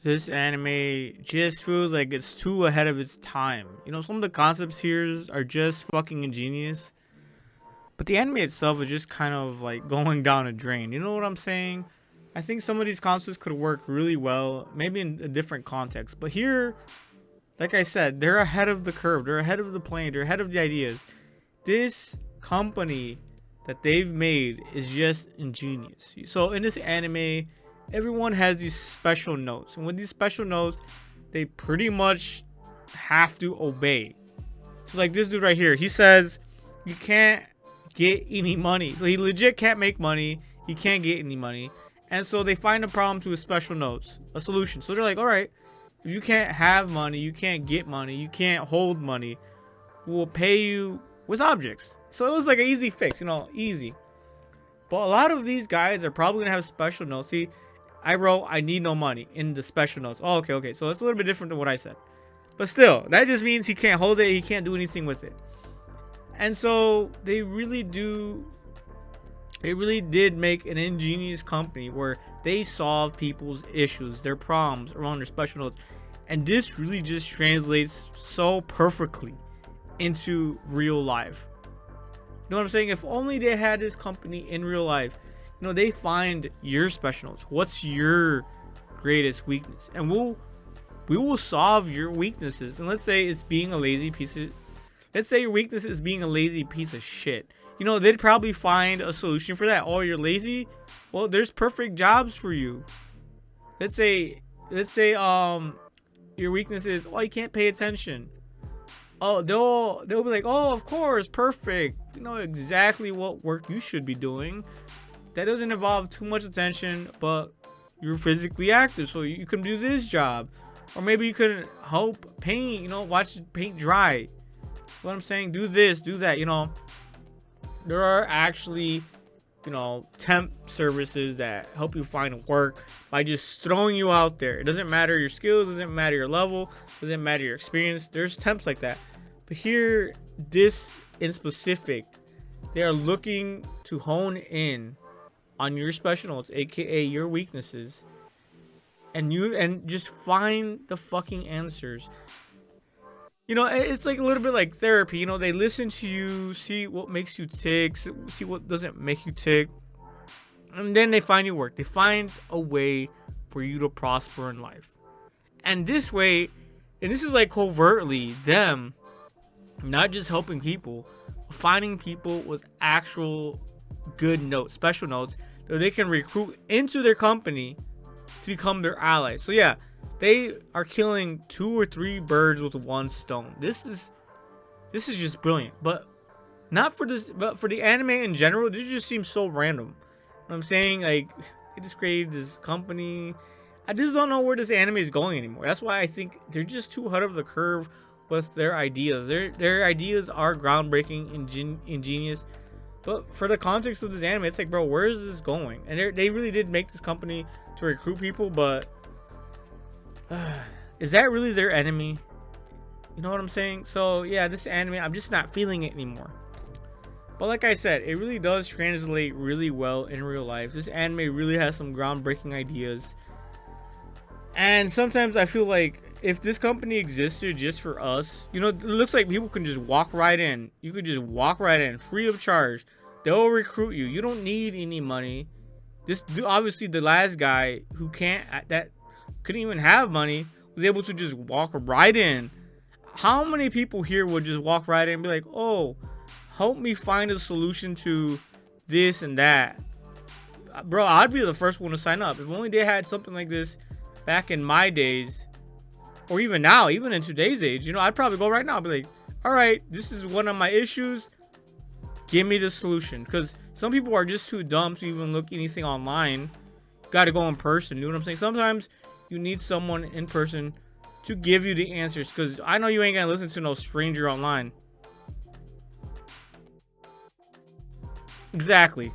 this anime just feels like it's too ahead of its time. You know, some of the concepts here are just fucking ingenious, but the anime itself is just kind of like going down a drain. You know what I'm saying? I think some of these concepts could work really well, maybe in a different context. But here, like I said, they're ahead of the curve. They're ahead of the plane. They're ahead of the ideas. This company that they've made is just ingenious. So in this anime, everyone has these special notes, and with these special notes, they pretty much have to obey. So like this dude right here, he says you can't get any money. So he legit can't make money. He can't get any money. And so they find a problem to his special notes, a solution. So they're like, all right, if you can't have money, you can't get money, you can't hold money, we'll pay you with objects. So it was like an easy fix, you know, easy. But a lot of these guys are probably gonna have special notes. See, I wrote I need no money in the special notes. Oh, okay. So it's a little bit different than what I said. But still, that just means he can't hold it, he can't do anything with it. And so they really did make an ingenious company where they solve people's issues, their problems around their special notes. And this really just translates so perfectly into real life. You know what I'm saying? If only they had this company in real life, you know, they find your special notes. What's your greatest weakness? And we will solve your weaknesses. And let's say it's being a lazy piece of, let's say your weakness is being a lazy piece of shit. You know, they'd probably find a solution for that. Oh, you're lazy? Well, there's perfect jobs for you. Let's say your weakness is, oh, you can't pay attention. Oh, they'll be like, oh, of course, perfect. You know exactly what work you should be doing. That doesn't involve too much attention, but you're physically active, so you can do this job. Or maybe you could help paint, you know, watch paint dry. What I'm saying, do this, do that, you know. There are actually, you know, temp services that help you find work by just throwing you out there. It doesn't matter your skills, doesn't matter your level, doesn't matter your experience. There's temps like that. But here, this in specific, they are looking to hone in on your special notes, aka your weaknesses, and just find the fucking answers. You know, it's like a little bit like therapy. You know, they listen to you, see what makes you tick, see what doesn't make you tick, and then they find you work. They find a way for you to prosper in life. And this way, and this is like covertly them not just helping people, but finding people with actual good notes, special notes, that they can recruit into their company to become their allies. So yeah, they are killing 2 or 3 birds with one stone. This is just brilliant. But not for this, but for the anime in general, this just seems so random. You know what I'm saying? Like, they just created this company. I just don't know where this anime is going anymore. That's why I think they're just too ahead of the curve with their ideas. Their ideas are groundbreaking, ingenious. But for the context of this anime, it's like, bro, where is this going? And they really did make this company to recruit people, but is that really their enemy? You know what I'm saying? So yeah, this anime, I'm just not feeling it anymore. But like I said, it really does translate really well in real life. This anime really has some groundbreaking ideas. And sometimes I feel like if this company existed just for us, you know, it looks like people can just walk right in. You could just walk right in, free of charge. They'll recruit you. You don't need any money. This obviously the last guy who that couldn't even have money was able to just walk right in. How many people here would just walk right in and be like, oh, help me find a solution to this and that? Bro, I'd be the first one to sign up. If only they had something like this back in my days, or even now, even in today's age, you know, I'd probably go right now. I'd be like, all right, this is one of my issues. Give me the solution. Because some people are just too dumb to even look anything online. Got to go in person. You know what I'm saying? Sometimes you need someone in person to give you the answers. Because I know you ain't going to listen to no stranger online. Exactly.